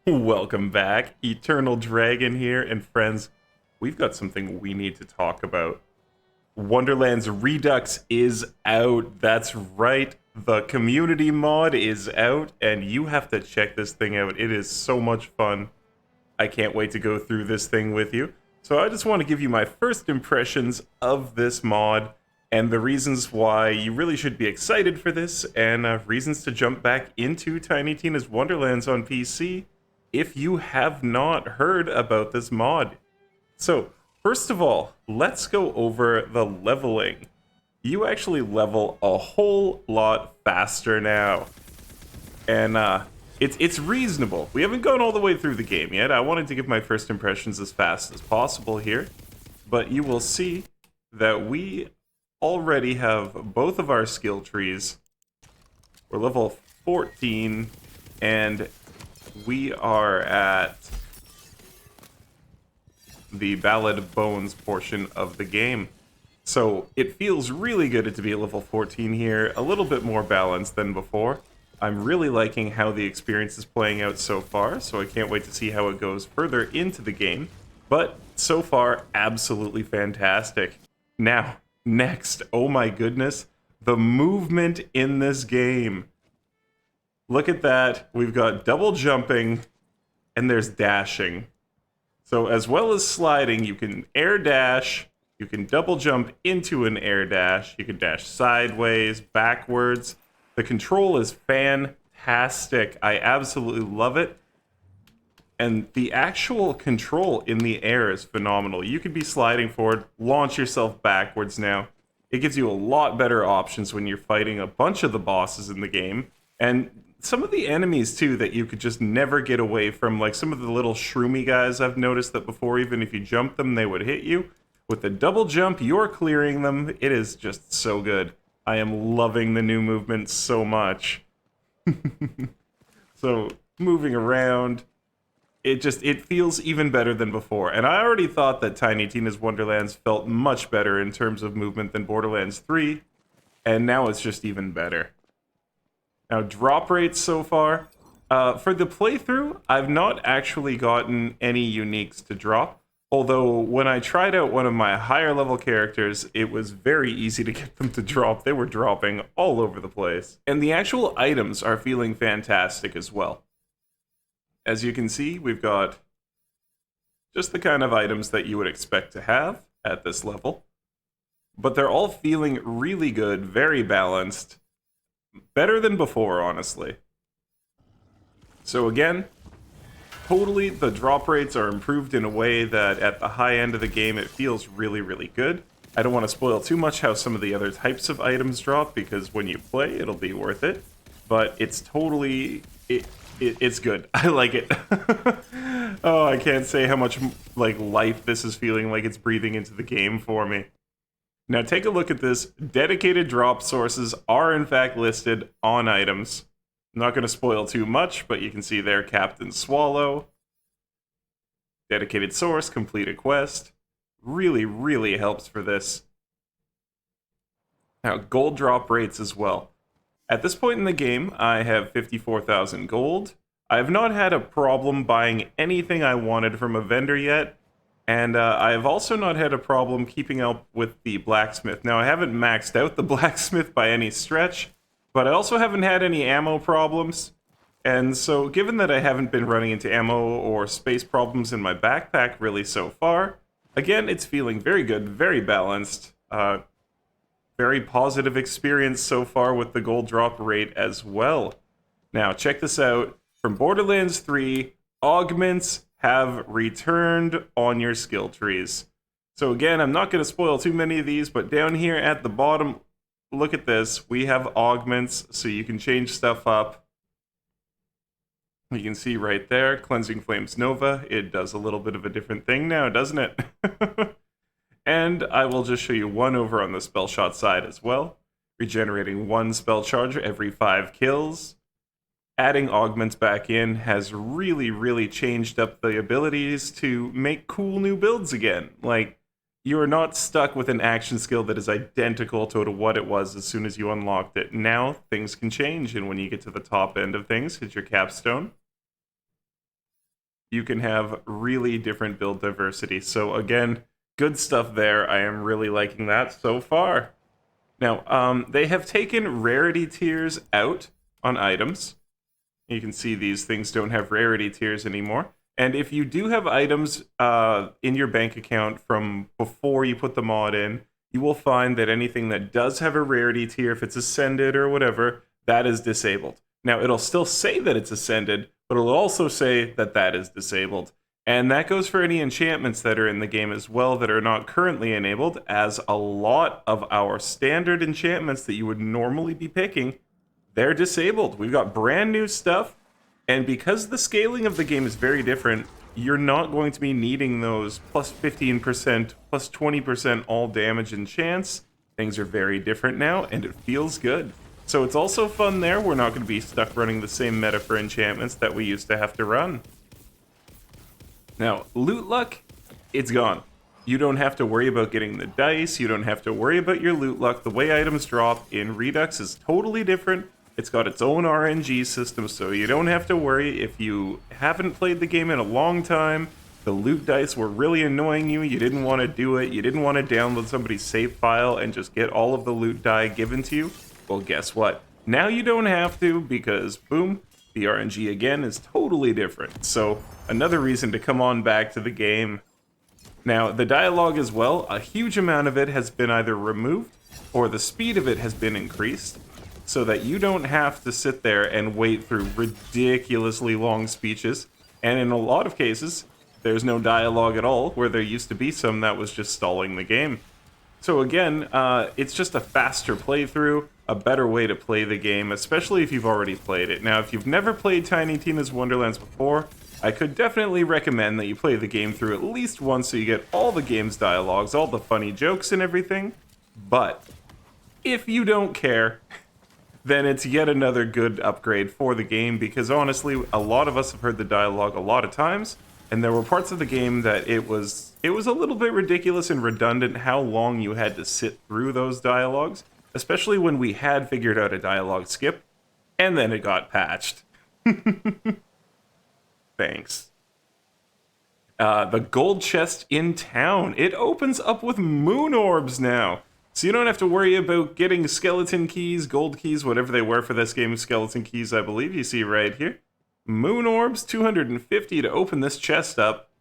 Welcome back, Eternal Dragon here, and friends, we've got something we need to talk about. Wonderlands Redux is out. That's right, the community mod is out, and you have to check this thing out. It is so much fun. I can't wait to go through this thing with you. So I just want to give you my first impressions of this mod, and the reasons why you really should be excited for this, and reasons to jump back into Tiny Tina's Wonderlands on PC if you have not heard about this mod. So, first of all, let's go over the leveling. You actually level a whole lot faster now. And it's reasonable. We haven't gone all the way through the game yet. I wanted to give my first impressions as fast as possible here. But you will see that we already have both of our skill trees. We're level 14, and we are at the Ballad Bones portion of the game. So it feels really good to be at level 14 here, a little bit more balanced than before. I'm really liking how the experience is playing out so far, so I can't wait to see how it goes further into the game. But so far, absolutely fantastic. Now, next, oh my goodness, the movement in this game. Look at that. We've got double jumping, and there's dashing. So as well as sliding, you can air dash, you can double jump into an air dash, you can dash sideways, backwards. The control is fantastic. I absolutely love it. And the actual control in the air is phenomenal. You could be sliding forward, launch yourself backwards now. It gives you a lot better options when you're fighting a bunch of the bosses in the game. And some of the enemies, too, that you could just never get away from, like some of the little shroomy guys I've noticed that before, even if you jump them, they would hit you. With the double jump, you're clearing them. It is just so good. I am loving the new movement so much. So, moving around, it feels even better than before. And I already thought that Tiny Tina's Wonderlands felt much better in terms of movement than Borderlands 3, and now it's just even better. Now, drop rates so far. For the playthrough, I've not actually gotten any uniques to drop. Although, when I tried out one of my higher level characters, it was very easy to get them to drop. They were dropping all over the place. And the actual items are feeling fantastic as well. As you can see, we've got just the kind of items that you would expect to have at this level. But they're all feeling really good, very balanced. Better than before, honestly. So again, totally the drop rates are improved in a way that at the high end of the game it feels really, really good. I don't want to spoil too much how some of the other types of items drop, because when you play, it'll be worth it. But it's totally... It's good. I like it. Oh, I can't say how much like life this is feeling like it's breathing into the game for me. Now take a look at this. Dedicated drop sources are in fact listed on items. I'm not going to spoil too much, but you can see there Captain Swallow. Dedicated source, complete a quest. Really, really helps for this. Now, gold drop rates as well. At this point in the game, I have 54,000 gold. I have not had a problem buying anything I wanted from a vendor yet. And I have also not had a problem keeping up with the blacksmith. Now, I haven't maxed out the blacksmith by any stretch, but I also haven't had any ammo problems. And so, given that I haven't been running into ammo or space problems in my backpack really so far, again, it's feeling very good, very balanced. Very positive experience so far with the gold drop rate as well. Now, check this out. From Borderlands 3, augments have returned on your skill trees. So again, I'm not going to spoil too many of these, but down here at the bottom, look at this. We have augments, so you can change stuff up. You can see right there, Cleansing Flames Nova. It does a little bit of a different thing now, doesn't it? And I will just show you one over on the spell shot side as well. Regenerating one spell charge every 5 kills. Adding augments back in has really, really changed up the abilities to make cool new builds again. Like, you are not stuck with an action skill that is identical to what it was as soon as you unlocked it. Now, things can change, and when you get to the top end of things, hit your capstone. you can have really different build diversity. So again, good stuff there. I am really liking that so far. Now, they have taken rarity tiers out on items. You can see these things don't have rarity tiers anymore. And if you do have items in your bank account from before you put the mod in, you will find that anything that does have a rarity tier, if it's ascended or whatever, that is disabled. Now, it'll still say that it's ascended, but it'll also say that that is disabled. And that goes for any enchantments that are in the game as well that are not currently enabled, as a lot of our standard enchantments that you would normally be picking, they're disabled. We've got brand new stuff, and because the scaling of the game is very different, you're not going to be needing those plus 15%, plus 20% all damage and chance. Things are very different now, and it feels good. So it's also fun there. We're not going to be stuck running the same meta for enchantments that we used to have to run. Now, loot luck, it's gone. You don't have to worry about getting the dice. You don't have to worry about your loot luck. The way items drop in Redux is totally different. It's got its own RNG system, so you don't have to worry if you haven't played the game in a long time. The loot dice were really annoying you. You didn't want to do it. You didn't want to download somebody's save file and just get all of the loot die given to you. Well, guess what? Now you don't have to, because boom, the RNG again is totally different. So another reason to come on back to the game. Now, the dialogue as well, a huge amount of it has been either removed or the speed of it has been increased so that you don't have to sit there and wait through ridiculously long speeches. And in a lot of cases, there's no dialogue at all, where there used to be some that was just stalling the game. So again, it's just a faster playthrough, a better way to play the game, especially if you've already played it. Now, if you've never played Tiny Tina's Wonderlands before, I could definitely recommend that you play the game through at least once so you get all the game's dialogues, all the funny jokes and everything. But if you don't care, then it's yet another good upgrade for the game, because honestly, a lot of us have heard the dialogue a lot of times, and there were parts of the game that it was a little bit ridiculous and redundant how long you had to sit through those dialogues, especially when we had figured out a dialogue skip, and then it got patched. Thanks. The gold chest in town. It opens up with moon orbs now. So you don't have to worry about getting skeleton keys, gold keys, whatever they were for this game. Skeleton keys, I believe. You see right here. Moon orbs, 250 to open this chest up.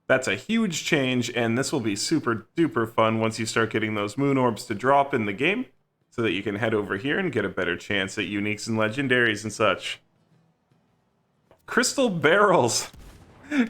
That's a huge change, and this will be super duper fun once you start getting those moon orbs to drop in the game, so that you can head over here and get a better chance at uniques and legendaries and such. Crystal barrels.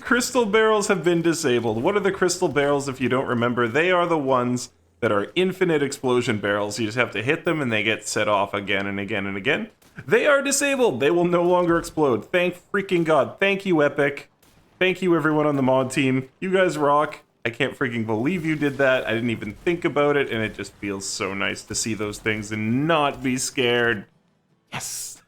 Crystal barrels have been disabled. What are the crystal barrels, if you don't remember? They are the ones that are infinite explosion barrels. You just have to hit them and they get set off again and again and again. They are disabled. They will no longer explode. Thank freaking God. Thank you, Epic. Thank you, everyone on the mod team. You guys rock. I can't freaking believe you did that. I didn't even think about it, and it just feels so nice to see those things and not be scared. Yes.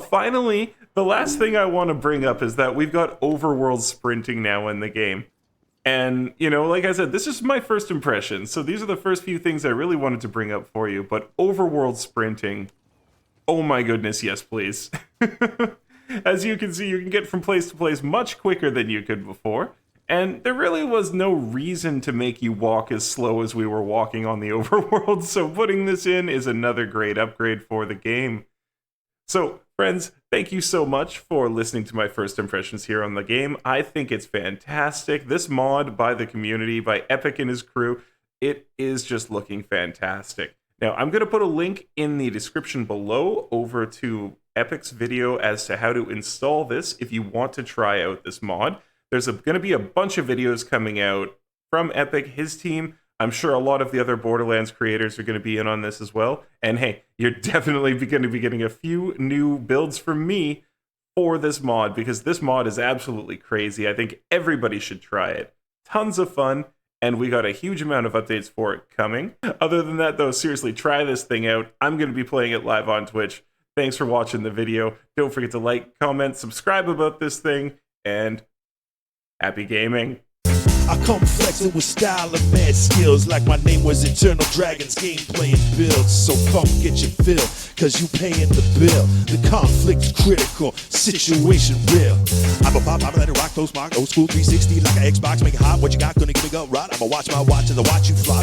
Finally, the last thing I want to bring up is that we've got overworld sprinting now in the game. And, you know, like I said, this is my first impression, so these are the first few things I really wanted to bring up for you, but overworld sprinting, oh my goodness, yes please. As you can see, you can get from place to place much quicker than you could before, and there really was no reason to make you walk as slow as we were walking on the overworld, so putting this in is another great upgrade for the game. So, friends, thank you so much for listening to my first impressions here on the game. I think it's fantastic. This mod by the community, by Epic and his crew, it is just looking fantastic. Now, I'm going to put a link in the description below over to Epic's video as to how to install this if you want to try out this mod. There's going to be a bunch of videos coming out from Epic, his team. I'm sure a lot of the other Borderlands creators are going to be in on this as well. And hey, you're definitely going to be getting a few new builds from me for this mod, because this mod is absolutely crazy. I think everybody should try it. Tons of fun, and we got a huge amount of updates for it coming. Other than that, though, seriously, try this thing out. I'm going to be playing it live on Twitch. Thanks for watching the video. Don't forget to like, comment, subscribe about this thing, and happy gaming. I come flexing with style and mad skills, like my name was Eternal Dragons, game playing builds. So come get your fill, cause you paying the bill. The conflict's critical, situation real. I'm a pop, I'm let it rock, close mark, old school 360 like an Xbox, make it hot. What you got, gonna give me go right? I'ma watch my watch as I watch you fly.